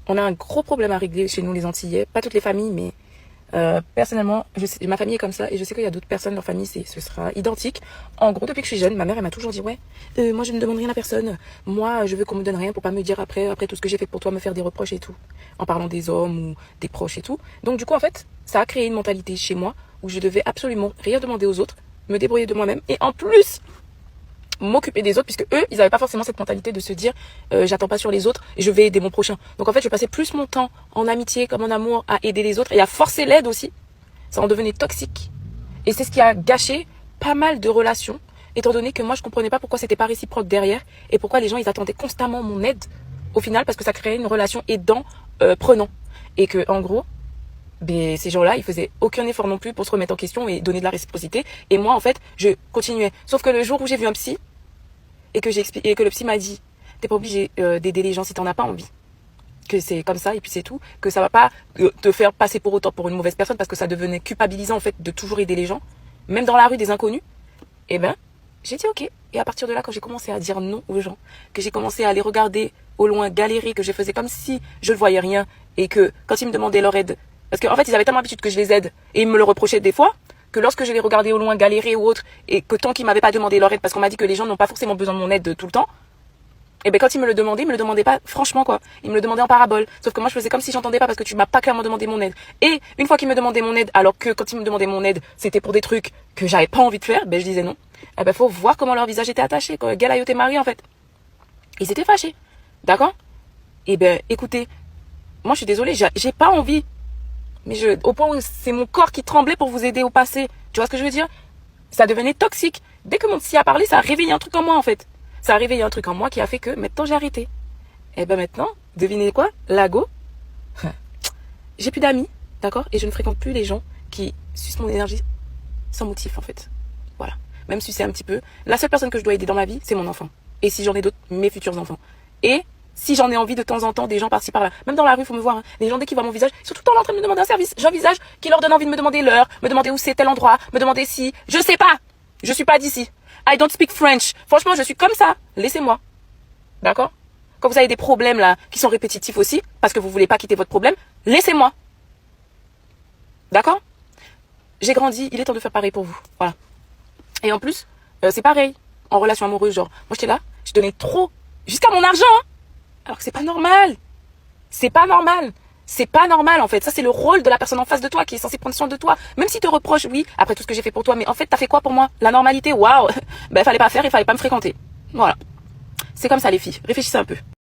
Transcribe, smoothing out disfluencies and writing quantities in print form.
on a un gros problème à régler chez nous les Antillais. Pas toutes les familles, mais personnellement, ma famille est comme ça. Et je sais qu'il y a d'autres personnes, leur famille, ce sera identique. En gros, depuis que je suis jeune, ma mère, elle m'a toujours dit, ouais, moi, je ne demande rien à personne. Moi, je veux qu'on me donne rien pour pas me dire après tout ce que j'ai fait pour toi, me faire des reproches et tout. En parlant des hommes ou des proches et tout. Donc, du coup, en fait, ça a créé une mentalité chez moi où je devais absolument rien demander aux autres, me débrouiller de moi-même. Et en plus, m'occuper des autres, puisque eux, ils n'avaient pas forcément cette mentalité de se dire j'attends pas sur les autres, je vais aider mon prochain. Donc en fait, je passais plus mon temps en amitié comme en amour à aider les autres et à forcer l'aide aussi. Ça en devenait toxique. Et c'est ce qui a gâché pas mal de relations, étant donné que moi, je comprenais pas pourquoi c'était pas réciproque derrière et pourquoi les gens, ils attendaient constamment mon aide au final, parce que ça créait une relation aidant-prenant. Et que, en gros, ces gens-là, ils faisaient aucun effort non plus pour se remettre en question et donner de la réciprocité. Et moi, en fait, je continuais. Sauf que le jour où j'ai vu un psy, et que le psy m'a dit, t'es pas obligé d'aider les gens si t'en as pas envie. Que c'est comme ça et puis c'est tout. Que ça va pas te faire passer pour autant pour une mauvaise personne parce que ça devenait culpabilisant en fait de toujours aider les gens. Même dans la rue des inconnus. Eh ben, j'ai dit ok. Et à partir de là, quand j'ai commencé à dire non aux gens, que j'ai commencé à les regarder au loin galérer, que je faisais comme si je ne voyais rien et que quand ils me demandaient leur aide, parce qu'en fait ils avaient tellement l'habitude que je les aide et ils me le reprochaient des fois, que lorsque je les regardais au loin galérer ou autre, et que tant qu'ils m'avaient pas demandé leur aide, parce qu'on m'a dit que les gens n'ont pas forcément besoin de mon aide tout le temps, et ben quand ils me le demandaient pas franchement quoi. Ils me le demandaient en parabole. Sauf que moi je faisais comme si j'entendais pas parce que tu m'as pas clairement demandé mon aide. Et une fois qu'ils me demandaient mon aide, alors que quand ils me demandaient mon aide, c'était pour des trucs que j'avais pas envie de faire, ben je disais non. Eh ben faut voir comment leur visage était attaché, quoi. Galayo t'es marié en fait. Ils étaient fâchés. D'accord? Et ben écoutez, moi je suis désolée, j'ai pas envie. Mais au point où c'est mon corps qui tremblait pour vous aider au passé. Tu vois ce que je veux dire? Ça devenait toxique. Dès que mon psy a parlé, ça a réveillé un truc en moi, en fait. Ça a réveillé un truc en moi qui a fait que maintenant j'ai arrêté. Et ben maintenant, devinez quoi? Lago. J'ai plus d'amis, d'accord? Et je ne fréquente plus les gens qui sucent mon énergie sans motif, en fait. Voilà. Même si c'est un petit peu. La seule personne que je dois aider dans ma vie, c'est mon enfant. Et si j'en ai d'autres, mes futurs enfants. Et si j'en ai envie de temps en temps, des gens par-ci par-là. Même dans la rue, il faut me voir. Hein. Les gens, dès qu'ils voient mon visage, ils sont tout le temps là en train de me demander un service. J'ai un visage qui leur donne envie de me demander l'heure, me demander où c'est tel endroit, me demander si. Je sais pas. Je suis pas d'ici. I don't speak French. Franchement, je suis comme ça. Laissez-moi. D'accord? Quand vous avez des problèmes là, qui sont répétitifs aussi, parce que vous voulez pas quitter votre problème, laissez-moi. D'accord? J'ai grandi, il est temps de faire pareil pour vous. Voilà. Et en plus, c'est pareil. En relation amoureuse, genre, moi j'étais là, je donnais trop. Jusqu'à mon argent, hein. Alors que c'est pas normal. C'est pas normal. C'est pas normal en fait. Ça c'est le rôle de la personne en face de toi qui est censée prendre soin de toi. Même si te reproche, oui, après tout ce que j'ai fait pour toi, mais en fait t'as fait quoi pour moi? La normalité, waouh. Ben fallait pas faire, il fallait pas me fréquenter. Voilà. C'est comme ça les filles. Réfléchissez un peu.